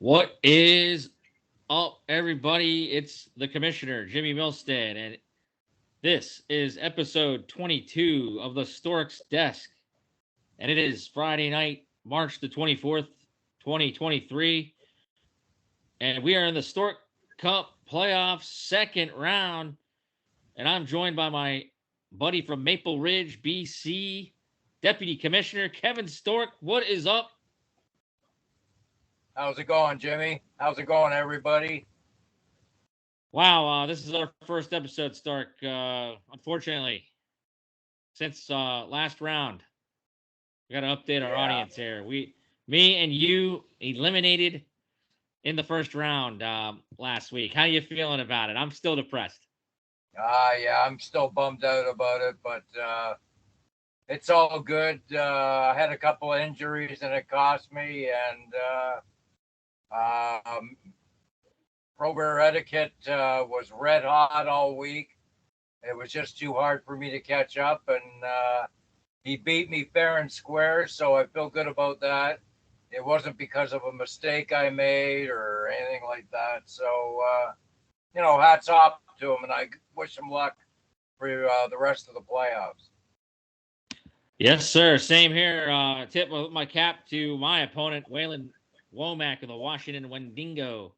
What is up, everybody? It's the Commissioner, Jimmy Milstead, and this is episode 22 of the Stork's Desk. And it is Friday night, March the 24th, 2023. And we are in the Stork Cup playoffs second round. And I'm joined by my buddy from Maple Ridge, BC, Deputy Commissioner Kevin Stork. What is up? How's it going, Jimmy? How's it going, everybody? Wow, this is our first episode, Stark. Unfortunately, since last round, we got to update our audience here. Me and you eliminated in the first round last week. How you feeling about it? I'm still depressed. Yeah, I'm still bummed out about it, but it's all good. I had a couple of injuries and it cost me, and Robert Etiquette was red hot all week. It was just too hard for me to catch up, and he beat me fair and square, so I feel good about that. It wasn't because of a mistake I made or anything like that. So, hats off to him, and I wish him luck for the rest of the playoffs. Yes, sir. Same here. Tip my cap to my opponent, Waylon Womack of the Washington Wendigo.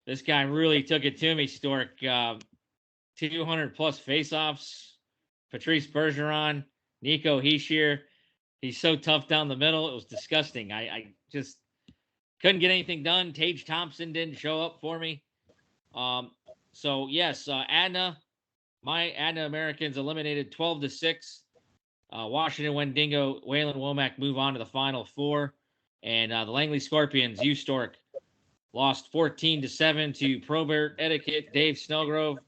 This guy really took it to me, Stork. 200 plus faceoffs. Patrice Bergeron, Nico Heishier. He's so tough down the middle. It was disgusting. I just couldn't get anything done. Tage Thompson didn't show up for me. So yes, Adna, my Adna Americans eliminated 12-6. Washington Wendigo, Waylon Womack move on to the final four. And the Langley Scorpions, you Stork, lost 14-7 to Probert Etiquette, Dave Snellgrove.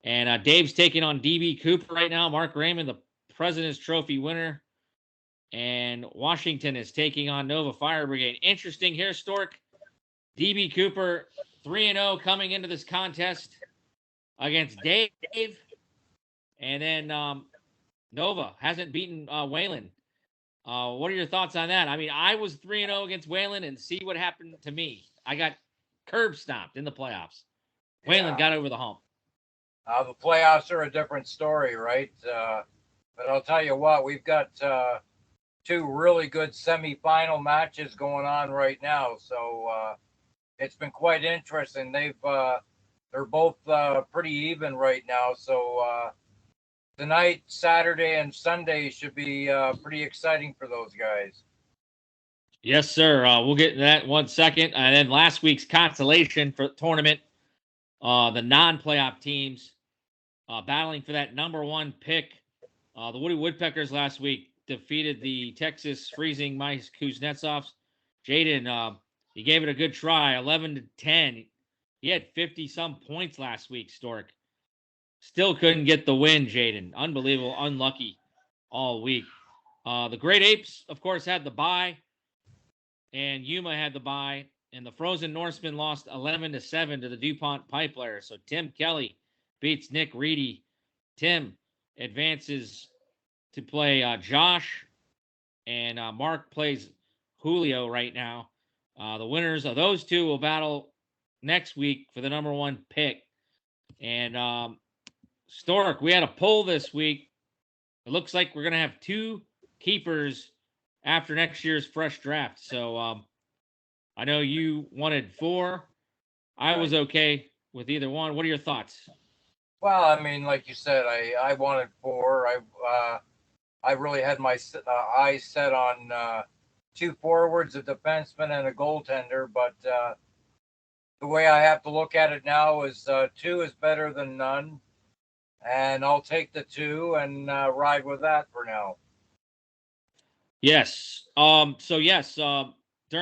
And Dave's taking on DB Cooper right now. Mark Raymond, the President's Trophy winner. And Washington is taking on Nova Fire Brigade. Interesting here, Stork. DB Cooper 3-0 coming into this contest against Dave. And then Nova hasn't beaten Waylon. What are your thoughts on that? I mean, I was 3-0 against Waylon, and see what happened to me. I got curb stomped in the playoffs. Waylon got over the hump. The playoffs are a different story, right? But I'll tell you what, we've got two really good semifinal matches going on right now. So it's been quite interesting. They're both pretty even right now. So tonight, Saturday, and Sunday should be pretty exciting for those guys. Yes, sir. We'll get to that in 1 second. And then last week's consolation for the tournament, the non-playoff teams battling for that number one pick. The Woody Woodpeckers last week defeated the Texas Freezing Mice Kuznetsovs. Jaden, he gave it a good try, 11-10. He had 50-some points last week, Stork. Still couldn't get the win, Jaden. Unbelievable, unlucky all week. The Great Apes, of course, had the bye, and Yuma had the bye, and the Frozen Norsemen lost 11-7 to the DuPont Pipelayers. So Tim Kelly beats Nick Reedy. Tim advances to play Josh, and Mark plays Julio right now. The winners of those two will battle next week for the number one pick. And Stork, we had a poll this week. It looks like we're going to have two keepers after next year's fresh draft. So I know you wanted 4. I was okay with either one. What are your thoughts? Well, I mean, like you said, I wanted 4. I really had my eyes set on 2 forwards, a defenseman, and a goaltender. But the way I have to look at it now is 2 is better than none. And I'll take the 2 and ride with that for now. Yes. During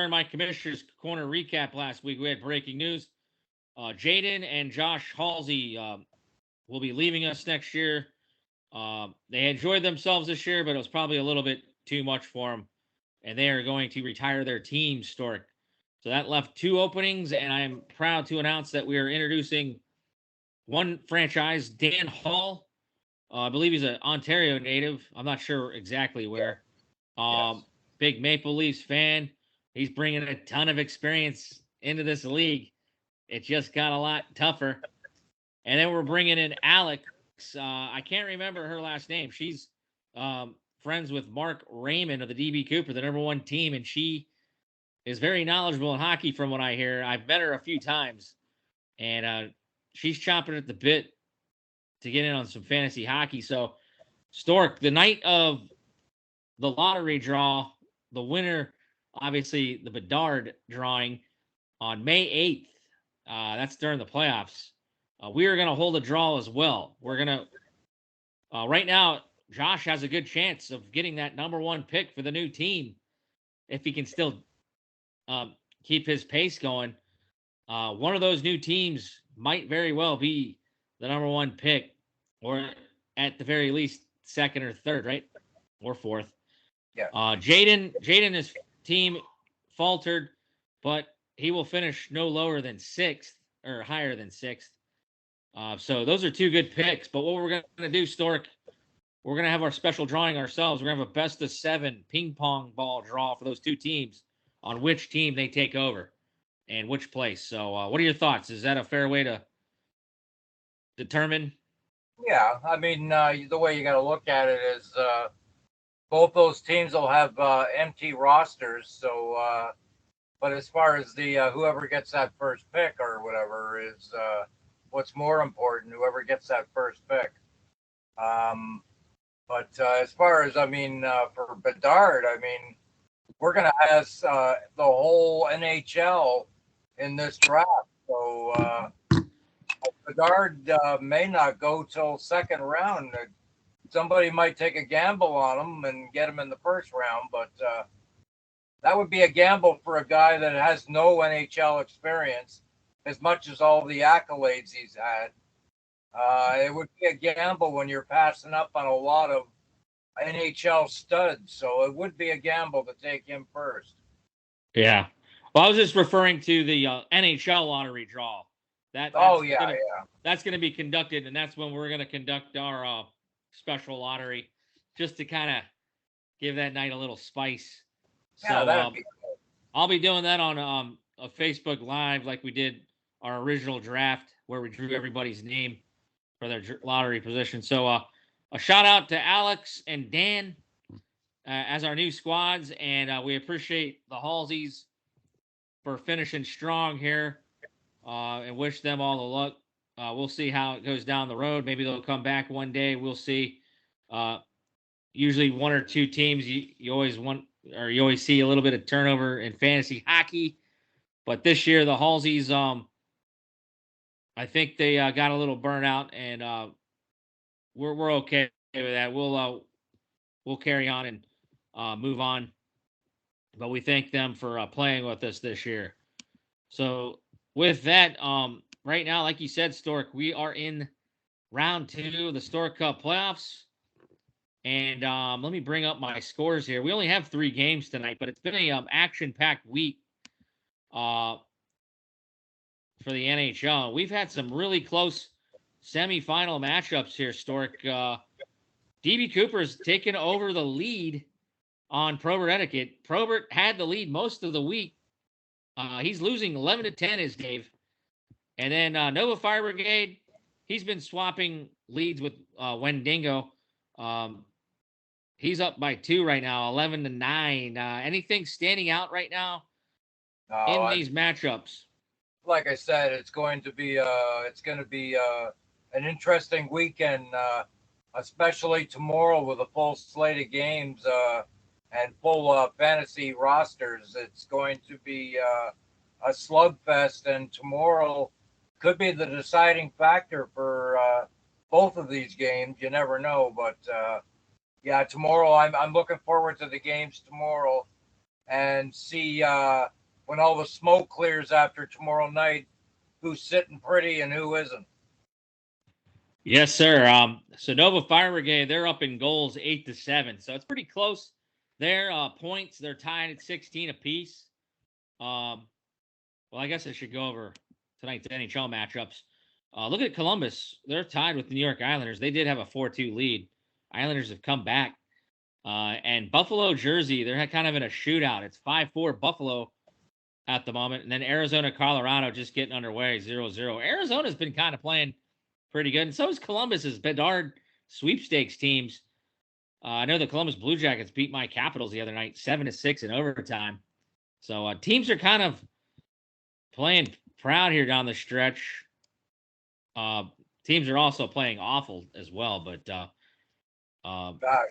my Commissioner's Corner recap last week, we had breaking news. Jaden and Josh Halsey will be leaving us next year. They enjoyed themselves this year, but it was probably a little bit too much for them. And they are going to retire their team, Stork. So that left 2 openings, and I am proud to announce that we are introducing one franchise, Dan Hall. I believe he's an Ontario native. I'm not sure exactly where. Yes. Big Maple Leafs fan. He's bringing a ton of experience into this league. It just got a lot tougher. And then we're bringing in Alex. I can't remember her last name. She's friends with Mark Raymond of the DB Cooper, the #1 team, and she is very knowledgeable in hockey from what I hear. I've met her a few times, and she's chomping at the bit to get in on some fantasy hockey. So, Stork, the night of the lottery draw, the winner, obviously the Bedard drawing on May 8th. That's during the playoffs. We are going to hold a draw as well. We're going to, right now, Josh has a good chance of getting that #1 pick for the new team if he can still keep his pace going. One of those new teams might very well be the #1 pick, or at the very least, second or third, right? Or fourth. Yeah. Jaden's team faltered, but he will finish no lower than 6th or higher than 6th. So those are two good picks. But what we're going to do, Stork, we're going to have our special drawing ourselves. We're going to have a best of 7 ping pong ball draw for those two teams on which team they take over and which place. So what are your thoughts? Is that a fair way to determine? Yeah, I mean, the way you got to look at it is both those teams will have empty rosters. So, but as far as the whoever gets that first pick or whatever is what's more important, whoever gets that first pick. But as far as, I mean, for Bedard, I mean, we're going to have the whole NHL in this draft. So Bedard may not go till second round. Somebody might take a gamble on him and get him in the first round, but that would be a gamble for a guy that has no NHL experience, as much as all the accolades he's had. It would be a gamble when you're passing up on a lot of NHL studs, so it would be a gamble to take him first. Yeah. Well, I was just referring to the NHL lottery draw. That's going to be conducted, and that's when we're going to conduct our special lottery, just to kind of give that night a little spice. Yeah, so that'd be cool. I'll be doing that on a Facebook Live like we did our original draft, where we drew everybody's name for their lottery position. So a shout out to Alex and Dan as our new squads, and we appreciate the Halseys for finishing strong here, and wish them all the luck. We'll see how it goes down the road. Maybe they'll come back one day. We'll see. Usually one or two teams you always see a little bit of turnover in fantasy hockey, but this year the Halseys, I think they got a little burnout, and we're okay with that. We'll carry on and move on, but we thank them for playing with us this year. So with that, right now, like you said, Stork, we are in round 2 of the Stork Cup playoffs. And let me bring up my scores here. We only have 3 games tonight, but it's been a action-packed week for the NHL. We've had some really close semifinal matchups here, Stork. DB Cooper's taken over the lead on Probert Etiquette. Probert had the lead most of the week. He's losing 11-10 is Dave. And then Nova Fire Brigade, he's been swapping leads with Wendigo. He's up by 2 right now, 11-9. Anything standing out right now in these matchups? Like I said, it's going to be an interesting weekend, especially tomorrow with a full slate of games and full fantasy rosters. It's going to be a slugfest, and tomorrow could be the deciding factor for both of these games. You never know, but yeah, tomorrow I'm looking forward to the games tomorrow and see when all the smoke clears after tomorrow night, who's sitting pretty and who isn't. Yes, sir. So Nova Fire Brigade, they're up in goals 8-7, so it's pretty close. Their points, they're tied at 16 apiece. Well, I guess I should go over tonight's NHL matchups. Look at Columbus. They're tied with the New York Islanders. They did have a 4-2 lead. Islanders have come back. And Buffalo, Jersey, they're kind of in a shootout. It's 5-4 Buffalo at the moment. And then Arizona, Colorado just getting underway 0-0. Arizona's been kind of playing pretty good. And so is Columbus's Bedard sweepstakes teams. I know the Columbus Blue Jackets beat my Capitals the other night, 7-6 in overtime. So teams are kind of playing proud here down the stretch. Teams are also playing awful as well, but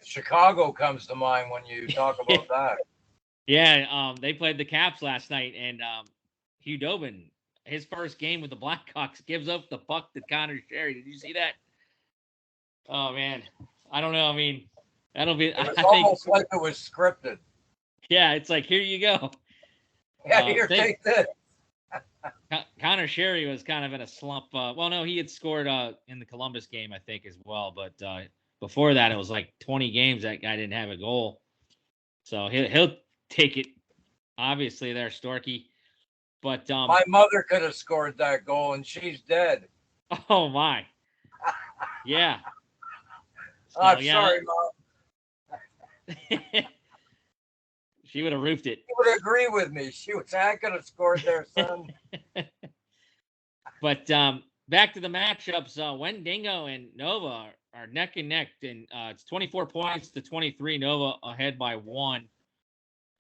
Chicago comes to mind when you talk about that. Yeah, they played the Caps last night, and Hugh Dobin, his first game with the Blackhawks, gives up the puck to Connor Sherry. Did you see that? Oh man, I don't know. I mean, that'll be. It was almost like it was scripted. Yeah, it's like, here you go. Yeah, here, take this. Connor Sherry was kind of in a slump. Well, no, he had scored in the Columbus game, I think, as well. But before that, it was like 20 games that guy didn't have a goal. So he'll take it, obviously, there, Storky. But my mother could have scored that goal, and she's dead. Oh my! Yeah. So, I'm sorry, Mom. She would have roofed it. She would agree with me. I could have scored there, son. But back to the matchups. Wendigo and Nova are neck and neck, and it's 24 points to 23. Nova ahead by 1.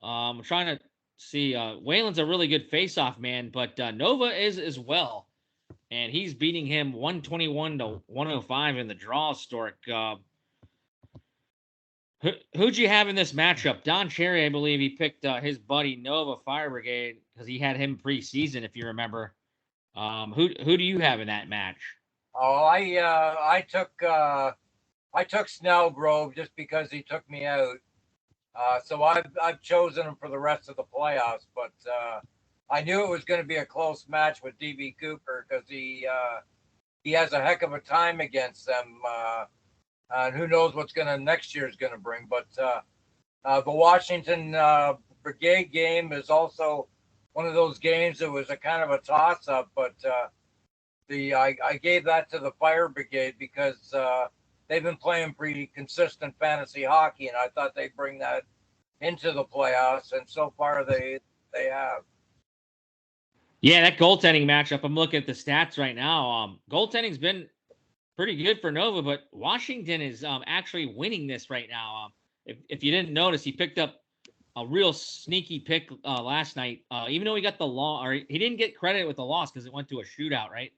I'm trying to see. Wayland's a really good face-off man, but Nova is as well, and he's beating him 121 to 105 in the draw. Stork. Who'd you have in this matchup? Don Cherry, I believe he picked his buddy Nova Fire Brigade because he had him preseason, if you remember. Who do you have in that match? Oh, I took Snellgrove just because he took me out. So I've chosen him for the rest of the playoffs, but I knew it was going to be a close match with DB Cooper because he has a heck of a time against them. And who knows what's next year's going to bring. But the Washington Brigade game is also one of those games that was a kind of a toss-up. But I gave that to the Fire Brigade because they've been playing pretty consistent fantasy hockey, and I thought they'd bring that into the playoffs. And so far, they have. Yeah, that goaltending matchup. I'm looking at the stats right now. Goaltending's been pretty good for Nova, but Washington is actually winning this right now. If you didn't notice, he picked up a real sneaky pick last night. Even though he got the loss, or he didn't get credit with the loss because it went to a shootout, right?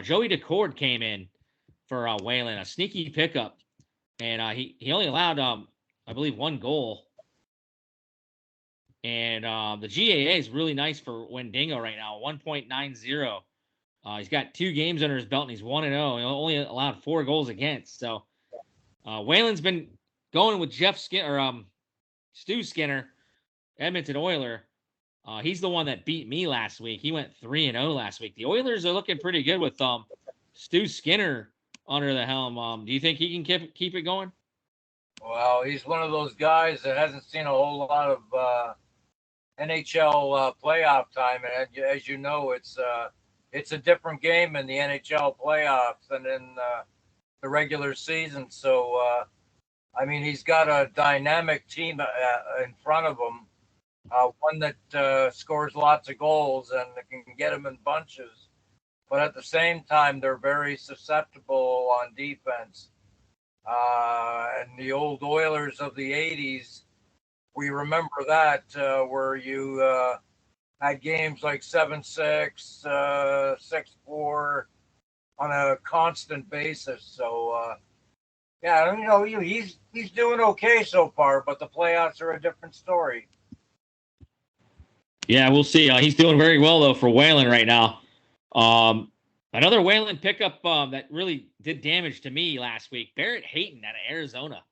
Joey DeCord came in for Wayland, a sneaky pickup, and he only allowed I believe 1 goal. And the GAA is really nice for Wendigo right now, 1.90. He's got 2 games under his belt, and he's 1-0. He only allowed 4 goals against. So Wayland's been going with Jeff Skinner, or Stu Skinner, Edmonton Oiler. He's the one that beat me last week. He went 3-0 last week. The Oilers are looking pretty good with Stu Skinner under the helm. Do you think he can keep it going? Well, he's one of those guys that hasn't seen a whole lot of NHL playoff time, and as you know, it's a different game in the NHL playoffs than in the regular season. So, I mean, he's got a dynamic team in front of him, one that scores lots of goals and can get them in bunches. But at the same time, they're very susceptible on defense. And the old Oilers of the 80s, we remember that where you had games like 7-6, 6-4 on a constant basis. So, yeah, you know, he's doing okay so far, but the playoffs are a different story. Yeah, we'll see. He's doing very well, though, for Wayland right now. Another Wayland pickup that really did damage to me last week, Barrett Hayton out of Arizona.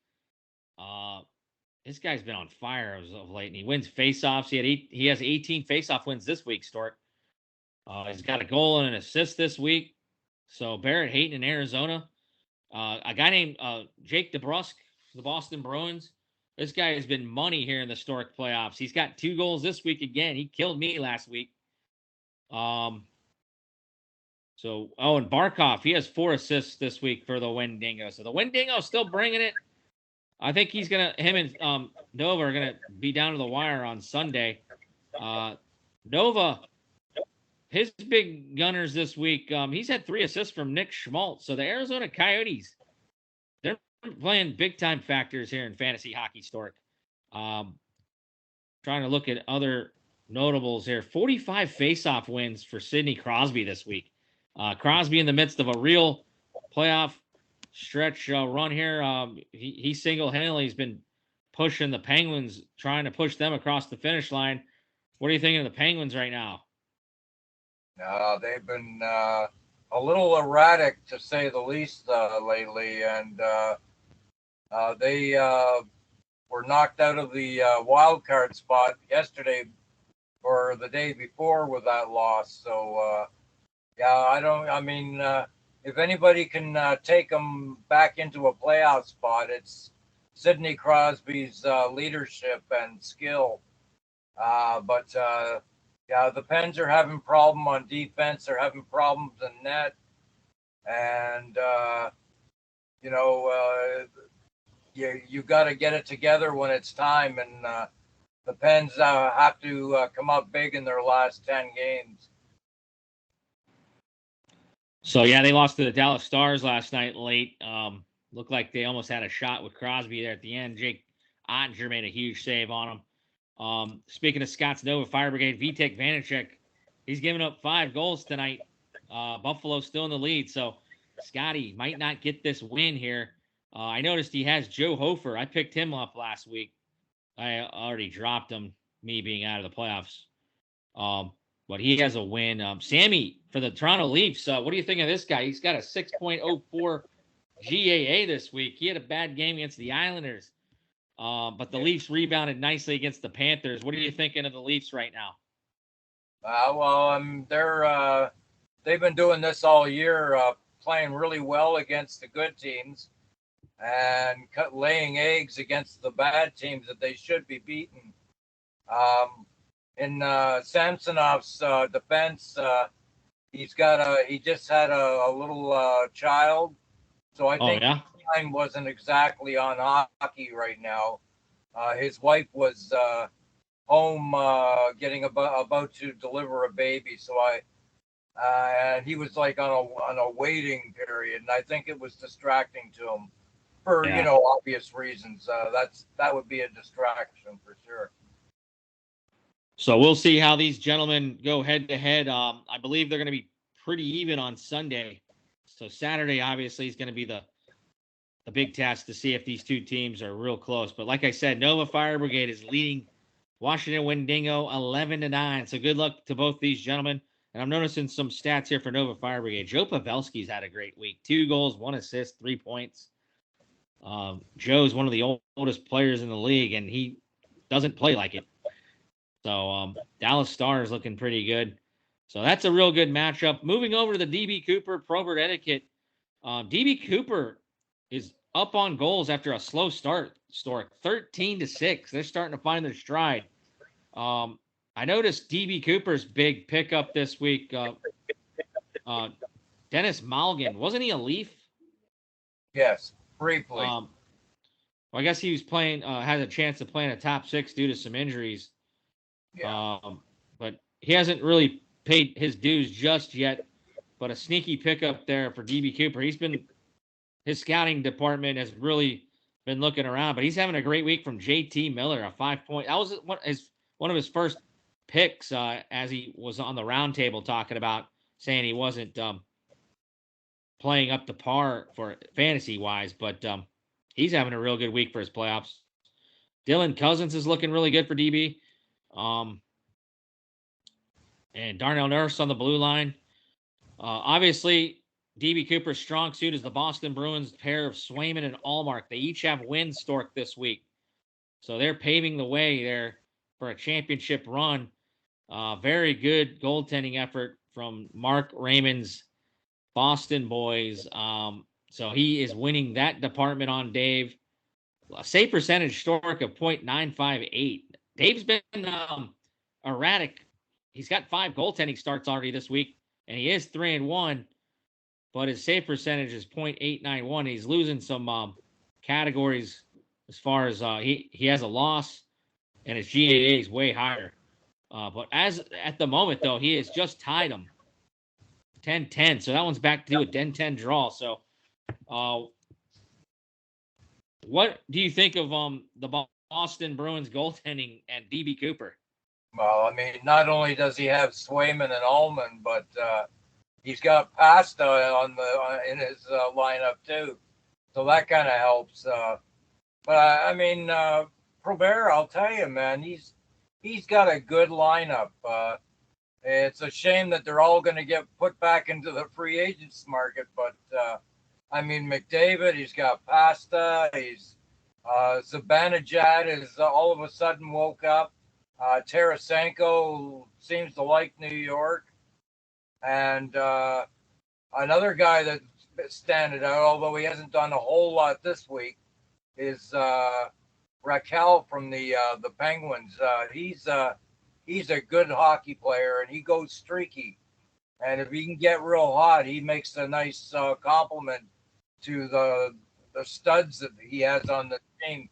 This guy's been on fire as of late, and he wins faceoffs. He has 18 faceoff wins this week, Stork. He's got a goal and an assist this week. So Barrett Hayton in Arizona. A guy named Jake DeBrusk, the Boston Bruins. This guy has been money here in the Stork playoffs. He's got 2 goals this week again. He killed me last week. And Barkov, he has 4 assists this week for the Wendigo. So the Wendigo still bringing it. I think him and Nova are gonna be down to the wire on Sunday. Nova, his big gunners this week. He's had 3 assists from Nick Schmaltz. So the Arizona Coyotes, they're playing big time factors here in fantasy hockey, Stork. Trying to look at other notables here. 45 faceoff wins for Sidney Crosby this week. Crosby in the midst of a real playoff stretch run here. He single-handedly has been pushing the Penguins, trying to push them across the finish line. What are you thinking of the Penguins right now? They've been a little erratic, to say the least, lately, and they were knocked out of the wild card spot yesterday or the day before with that loss. So, if anybody can take them back into a playoff spot, it's Sidney Crosby's leadership and skill. The Pens are having problem on defense. They're having problems in net. And, you got to get it together when it's time. And the Pens have to come up big in their last 10 games. So, yeah, they lost to the Dallas Stars last night late. Looked like they almost had a shot with Crosby there at the end. Jake Ottinger made a huge save on him. Speaking of Scott's Nova Fire Brigade, Vitek Vanacek, he's given up 5 goals tonight. Buffalo's still in the lead, so Scotty might not get this win here. I noticed he has Joe Hofer. I picked him up last week. I already dropped him, me being out of the playoffs. But he has a win. Sammy for the Toronto Leafs. What do you think of this guy? He's got a 6.04 GAA this week. He had a bad game against the Islanders. But the Leafs rebounded nicely against the Panthers. What are you thinking of the Leafs right now? They've been doing this all year, playing really well against the good teams and laying eggs against the bad teams that they should be beaten. In Samsonov's defense, he just had a little child, so I think his time wasn't exactly on hockey right now. His wife was home getting about to deliver a baby, so and he was like on a waiting period, and I think it was distracting to him for obvious reasons. That would be a distraction for sure. So we'll see how these gentlemen go head to head. I believe they're going to be pretty even on Sunday. So Saturday obviously is going to be the big test to see if these two teams are real close. But like I said, Nova Fire Brigade is leading Washington Wendigo 11-9. So good luck to both these gentlemen. And I'm noticing some stats here for Nova Fire Brigade. Joe Pavelski's had a great week. 2 goals, 1 assist, 3 points. Joe's one of the oldest players in the league, and he doesn't play like it. So Dallas Stars looking pretty good. So that's a real good matchup. Moving over to the DB Cooper Probert Etiquette. DB Cooper is up on goals after a slow start. Stork 13-6. They're starting to find their stride. I noticed DB Cooper's big pickup this week. Dennis Malgin, wasn't he a Leaf? Yes, briefly. Well, I guess he was playing. Had a chance to play in a top 6 due to some injuries. Yeah. But he hasn't really paid his dues just yet. But a sneaky pickup there for DB Cooper. His scouting department has really been looking around, but he's having a great week from JT Miller, a 5-point. That was one of his first picks as he was on the round table talking about saying he wasn't playing up to par for fantasy wise, but he's having a real good week for his playoffs. Dylan Cousins is looking really good for DB. And Darnell Nurse on the blue line. Obviously, DB Cooper's strong suit is the Boston Bruins pair of Swayman and Allmark. They each have wins, Stork, this week. So they're paving the way there for a championship run. Very good goaltending effort from Mark Raymond's Boston boys. So he is winning that department on Dave. A save percentage, Stork, of .958. Dave's been erratic. He's got 5 goaltending starts already this week, and he is 3-1. But his save percentage is .891. He's losing some categories as far as he has a loss, and his GAA is way higher. But as at the moment, though, he has just tied him 10-10. So that one's back to do a 10-10 draw. So what do you think of the Boston Bruins goaltending and DB Cooper? Well, I mean, not only does he have Swayman and Ullman, but he's got Pasta in his lineup too, so that kind of helps. But I mean, Probert, I'll tell you, man, he's got a good lineup. It's a shame that they're all going to get put back into the free agents market, but I mean, McDavid, he's got Pasta, he's Zibanejad is all of a sudden woke up. Tarasenko seems to like New York. And another guy that's standing out, although he hasn't done a whole lot this week, is Raquel from the Penguins. He's a good hockey player, and he goes streaky. And if he can get real hot, he makes a nice compliment to the studs that he has on the team.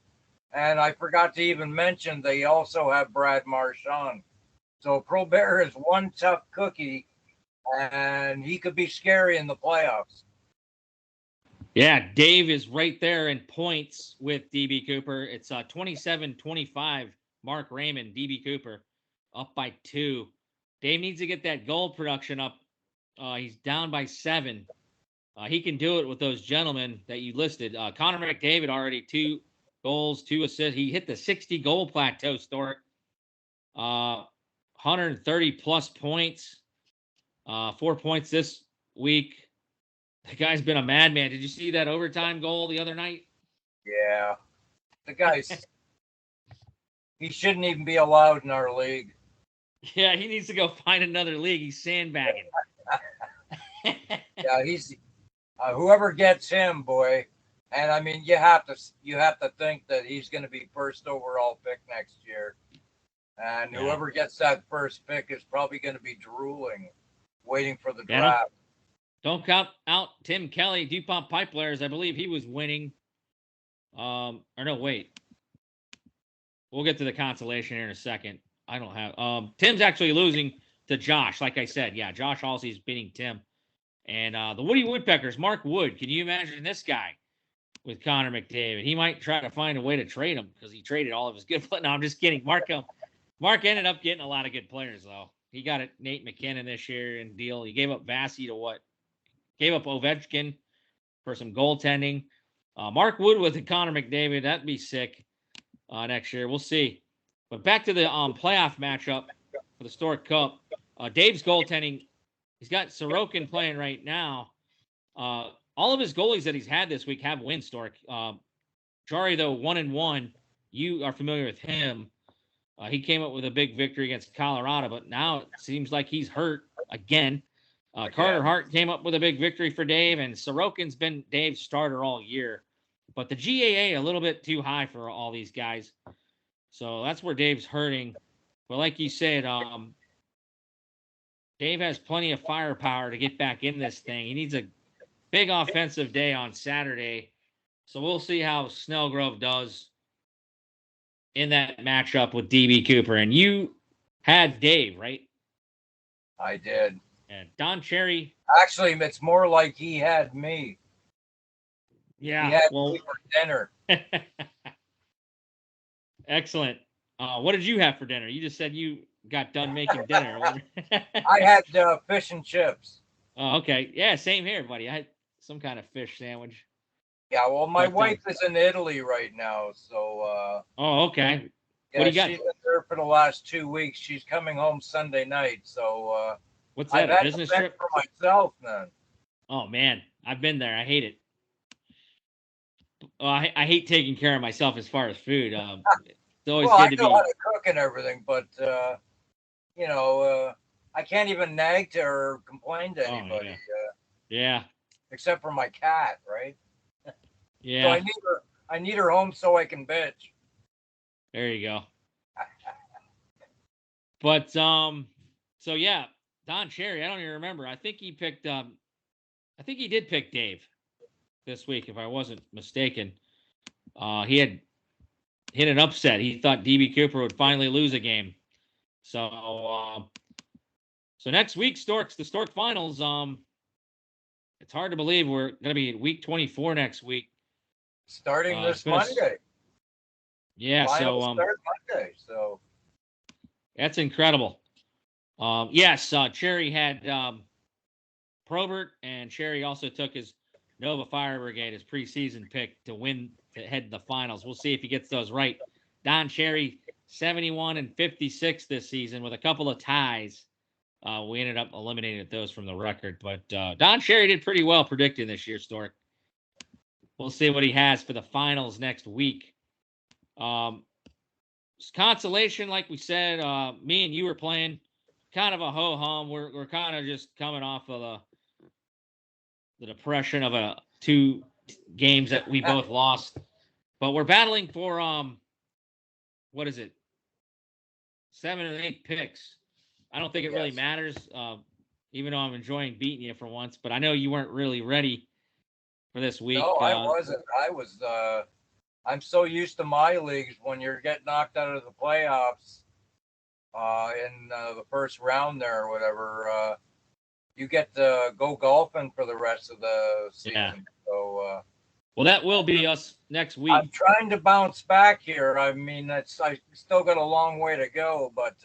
And I forgot to even mention they also have Brad Marchand. So Probert is one tough cookie, and he could be scary in the playoffs. Yeah, Dave is right there in points with DB Cooper. It's 27-25. Mark Raymond, DB Cooper, up by 2. Dave needs to get that goal production up. He's down by 7. He can do it with those gentlemen that you listed. Connor McDavid already 2 goals, 2 assists. He hit the 60-goal plateau, Stork. 130-plus points. 4 points this week. The guy's been a madman. Did you see that overtime goal the other night? Yeah. The guy's... he shouldn't even be allowed in our league. Yeah, he needs to go find another league. He's sandbagging. Yeah, he's... whoever gets him, boy... And I mean, you have to think that he's going to be first overall pick next year, and whoever gets that first pick is probably going to be drooling, waiting for the draft. Don't count out Tim Kelly, DuPont Pipelines. I believe he was winning. Or no, wait. We'll get to the consolation here in a second. I don't have. Tim's actually losing to Josh. Like I said, yeah, Josh Halsey's beating Tim, and the Woody Woodpeckers. Mark Wood. Can you imagine this guy? With Connor McDavid, he might try to find a way to trade him because he traded all of his good players. No, I'm just kidding. Mark ended up getting a lot of good players though. He got Nate McKinnon this year in deal. He gave up Vassy to what? Gave up Ovechkin for some goaltending. Mark Wood with Connor McDavid, that'd be sick next year. We'll see. But back to the playoff matchup for the Stork Cup. Dave's goaltending. He's got Sorokin playing right now. All of his goalies that he's had this week have wins, Stork. Jari, though, 1-1. You are familiar with him. He came up with a big victory against Colorado, but now it seems like he's hurt again. Carter Hart came up with a big victory for Dave, and Sorokin's been Dave's starter all year. But the GAA a little bit too high for all these guys. So that's where Dave's hurting. But like you said, Dave has plenty of firepower to get back in this thing. He needs a big offensive day on Saturday. So we'll see how Snellgrove does in that matchup with DB Cooper. And you had Dave, right? I did. And Don Cherry. Actually, it's more like he had me. Yeah. He had me for dinner. Excellent. What did you have for dinner? You just said you got done making dinner. I had fish and chips. Oh, okay. Yeah, same here, buddy. I had some kind of fish sandwich. Yeah, well, my wife is in Italy right now, so. Oh, okay. Yeah, what do you got? She's been there for the last 2 weeks. She's coming home Sunday night, so. What's that? A business trip for myself, man. Oh man, I've been there. I hate it. I hate taking care of myself as far as food. It's always good to be. I know how to cook and everything, but I can't even nag to or complain to anybody. Yeah. Except for my cat, right? Yeah. So I need her home so I can bitch. There you go. But so yeah, Don Cherry, I don't even remember. I think he picked I think he did pick Dave this week, if I wasn't mistaken. He had hit an upset. He thought DB Cooper would finally lose a game. So next week, Storks, the Stork finals. It's hard to believe we're going to be in week 24 next week. Starting this Monday. Yeah, finals start Monday. So that's incredible. Yes, Cherry had Probert, and Cherry also took his Nova Fire Brigade as preseason pick to win to head to the finals. We'll see if he gets those right. Don Cherry, 71 and 56 this season with a couple of ties. We ended up eliminating those from the record, but Don Cherry did pretty well predicting this year, Stork. We'll see what he has for the finals next week. Consolation, like we said, me and you were playing kind of a ho-hum. We're kind of just coming off of the depression of 2 games that we both lost, but we're battling for what is it, 7 or 8 picks. I don't think it really matters, even though I'm enjoying beating you for once. But I know you weren't really ready for this week. No, I wasn't. I'm so used to my leagues when you're getting knocked out of the playoffs in the first round there or whatever. You get to go golfing for the rest of the season. Yeah. So, well, that will be us next week. I'm trying to bounce back here. I mean, I still got a long way to go, but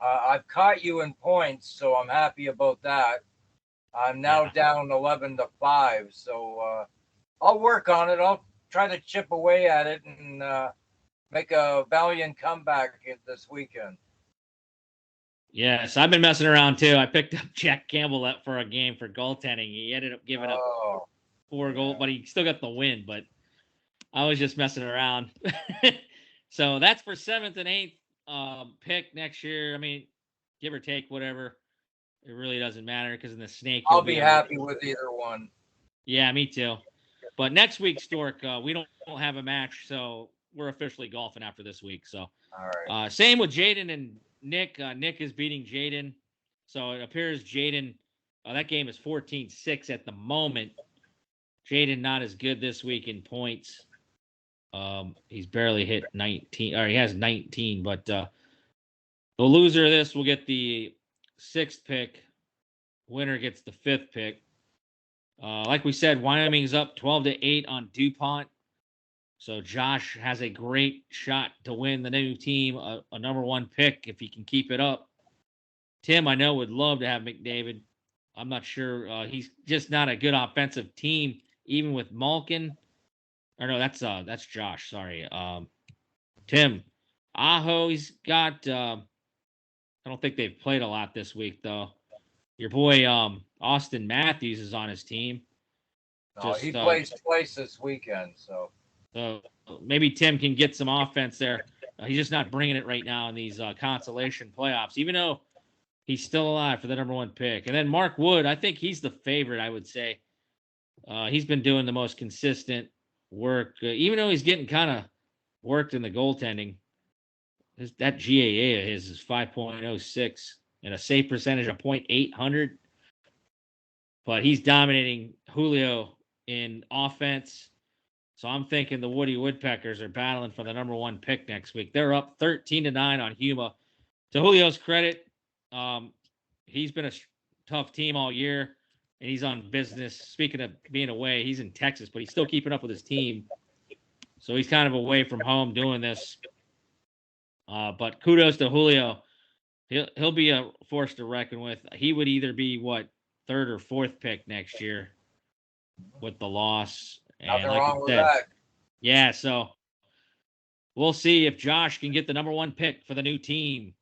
I've caught you in points, so I'm happy about that. I'm now down 11-5, so I'll work on it. I'll try to chip away at it and make a valiant comeback this weekend. Yes, I've been messing around too. I picked up Jack Campbell up for a game for goaltending. He ended up giving up 4 goals, but he still got the win. But I was just messing around. So that's for 7th and 8th pick next year. I mean, give or take, whatever. It really doesn't matter because in the snake, I'll be happy with either one. Yeah, me too. But next week, Stork, we don't have a match, so we're officially golfing after this week. So, all right. Same with Jaden and Nick. Nick is beating Jaden, so it appears Jaden. That game is 14-6 at the moment. Jaden not as good this week in points. He's barely hit 19, or he has 19. But the loser of this will get the 6th pick. Winner gets the 5th pick. Like we said, Wyoming's up 12-8 on DuPont. So Josh has a great shot to win the new team, a number 1 pick if he can keep it up. Tim, I know, would love to have McDavid. I'm not sure. He's just not a good offensive team, even with Malkin. Or no, that's Josh. Sorry. Tim, Aho, he's got. I don't think they've played a lot this week though. Your boy Austin Matthews is on his team. No, he plays twice this weekend, so maybe Tim can get some offense there. He's just not bringing it right now in these consolation playoffs, even though he's still alive for the number 1 pick. And then Mark Wood, I think he's the favorite, I would say. He's been doing the most consistent work, even though he's getting kind of worked in the goaltending. That GAA of his is 5.06 and a save percentage of .800. But he's dominating Julio in offense. So I'm thinking the Woody Woodpeckers are battling for the number 1 pick next week. They're up 13-9 on Huma. To Julio's credit, he's been a tough team all year, and he's on business. Speaking of being away, he's in Texas, but he's still keeping up with his team. So he's kind of away from home doing this. But kudos to Julio. He'll be a force to reckon with. He would either be, 3rd or 4th pick next year with the loss. Nothing wrong with that. Yeah, so we'll see if Josh can get the number 1 pick for the new team.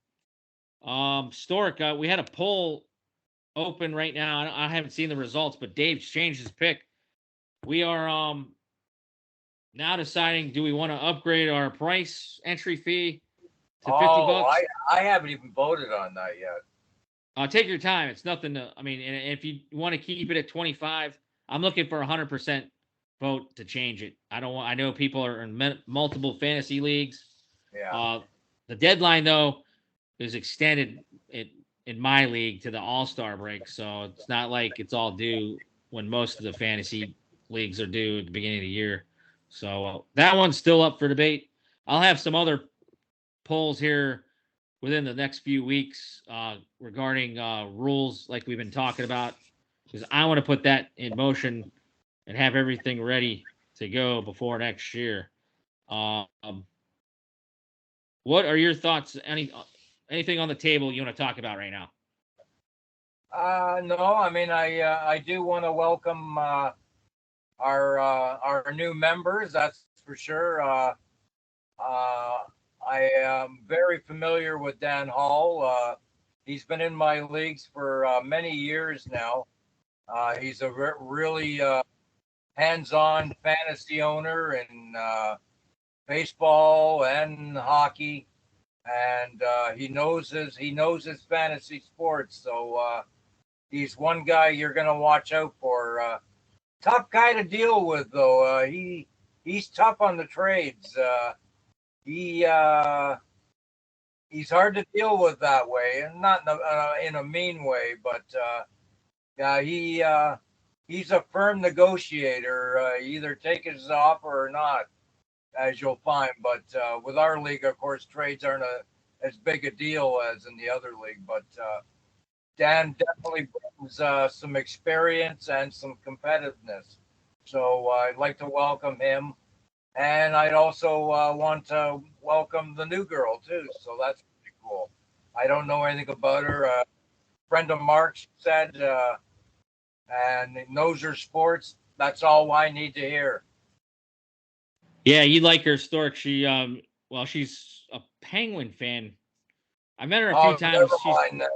Stork, we had a poll open right now. I haven't seen the results, but Dave's changed his pick. We are now deciding, do we want to upgrade our price entry fee to $50? I haven't even voted on that yet. Take your time. It's nothing to, I mean, and if you want to keep it at 25, I'm looking for 100% vote to change it. I know people are in multiple fantasy leagues. Yeah. The deadline though is extended in my league to the All-Star break, so it's not like it's all due when most of the fantasy leagues are due at the beginning of the year. So that one's still up for debate. I'll have some other polls here within the next few weeks regarding rules like we've been talking about, because I want to put that in motion and have everything ready to go before next year. What are your thoughts? Anything on the table you want to talk about right now? No, I mean, I do want to welcome our new members. That's for sure. I am very familiar with Dan Hall. He's been in my leagues for many years now. He's a really hands-on fantasy owner in baseball and hockey, and he knows his fantasy sports. So he's one guy you're going to watch out for. Tough guy to deal with, though. He's tough on the trades. He's hard to deal with that way, and not in a mean way, but yeah, he's a firm negotiator. Either take his offer or not, as you'll find. But with our league, of course, trades aren't as big a deal as in the other league. But Dan definitely brings some experience and some competitiveness. So I'd like to welcome him. And I'd also want to welcome the new girl, too. So that's pretty cool. I don't know anything about her. A friend of Mark's said, and knows her sports. That's all I need to hear. Yeah, you like her, Stork. She's a Penguin fan. I met her a few times. Never mind that.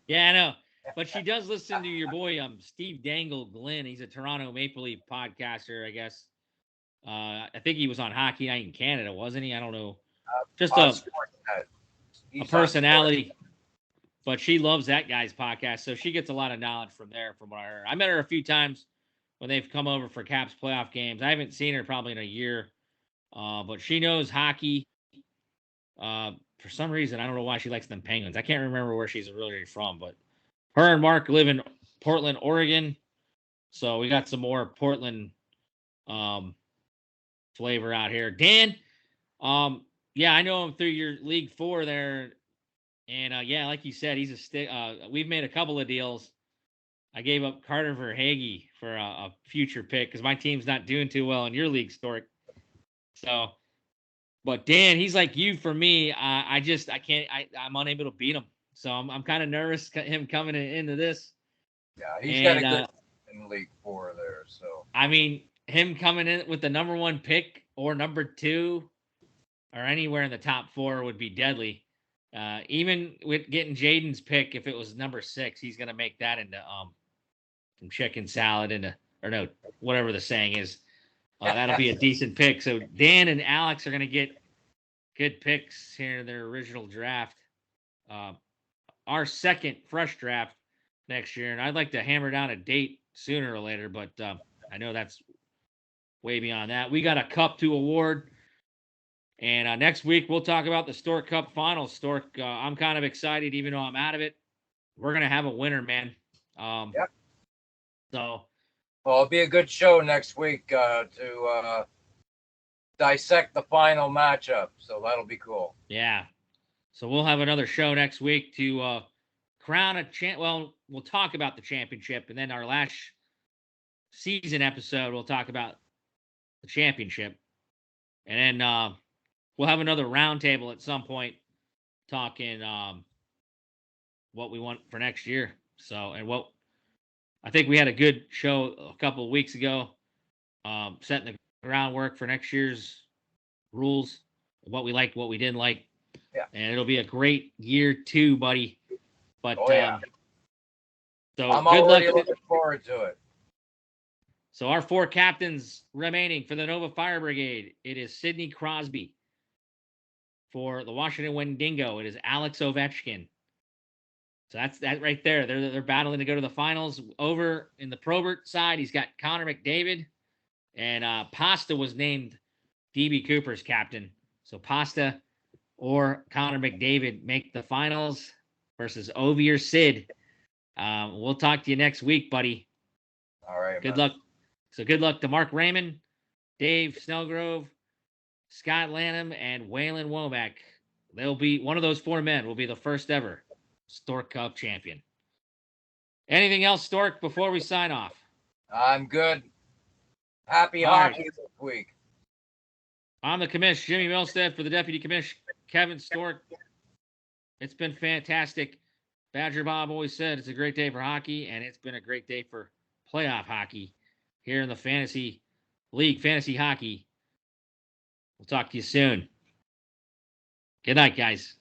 Yeah, I know. But she does listen to your boy, Steve Dangle Glenn. He's a Toronto Maple Leaf podcaster, I guess. I think he was on Hockey Night in Canada, wasn't he? I don't know. Just a personality. But she loves that guy's podcast, so she gets a lot of knowledge from there, from what I heard. I met her a few times when they've come over for Caps playoff games. I haven't seen her probably in a year, but she knows hockey. For some reason, I don't know why she likes them Penguins. I can't remember where she's originally from, but her and Mark live in Portland, Oregon, so we got some more Portland flavor out here. Dan, yeah, I know him through your League 4 there. And yeah, like you said, he's a stick. We've made a couple of deals. I gave up Carter Verhaeghe for a future pick because my team's not doing too well in your league, Stork. So, but Dan, he's like you for me. I can't. I'm unable to beat him. So I'm kind of nervous him coming into this. Yeah, he's got a good in League 4 there. So I mean, him coming in with the number 1 pick or number 2 or anywhere in the top 4 would be deadly. Even with getting Jaden's pick, if it was number 6, he's gonna make that into from chicken salad into, or no, whatever the saying is. That'll be a decent pick. So Dan and Alex are gonna get good picks here in their original draft. Our second fresh draft next year, and I'd like to hammer down a date sooner or later, but I know that's way beyond that. We got a cup to award. And next week, we'll talk about the Stork Cup Finals. Stork, I'm kind of excited, even though I'm out of it. We're going to have a winner, man. Yep. So. Well, it'll be a good show next week to dissect the final matchup. So that'll be cool. Yeah. So we'll have another show next week to crown a champ. Well, we'll talk about the championship. And then our last season episode, we'll talk about the championship. And then we'll have another roundtable at some point talking what we want for next year. So, and what I think we had a good show a couple of weeks ago, setting the groundwork for next year's rules, what we liked, what we didn't like. Yeah. And it'll be a great year 2, buddy. But yeah. So I'm good already luck. looking forward to it. So our 4 captains remaining for the Nova Fire Brigade, it is Sidney Crosby. For the Washington Wendigo, it is Alex Ovechkin. So that's that right there. They're battling to go to the finals. Over in the Probert side, he's got Connor McDavid. And Pasta was named DB Cooper's captain. So Pasta or Connor McDavid make the finals versus Ovi or Sid. We'll talk to you next week, buddy. All right. Good luck. So good luck to Mark Raymond, Dave Snellgrove, Scott Lanham and Waylon Womack. They'll be one of those 4 men will be the first ever Stork Cup champion. Anything else, Stork, before we sign off? I'm good. Happy All right. hockey this week. I'm the commish, Jimmy Milstead, for the deputy commish, Kevin Stork. It's been fantastic. Badger Bob always said it's a great day for hockey, and it's been a great day for playoff hockey here in the fantasy league, fantasy hockey. We'll talk to you soon. Good night, guys.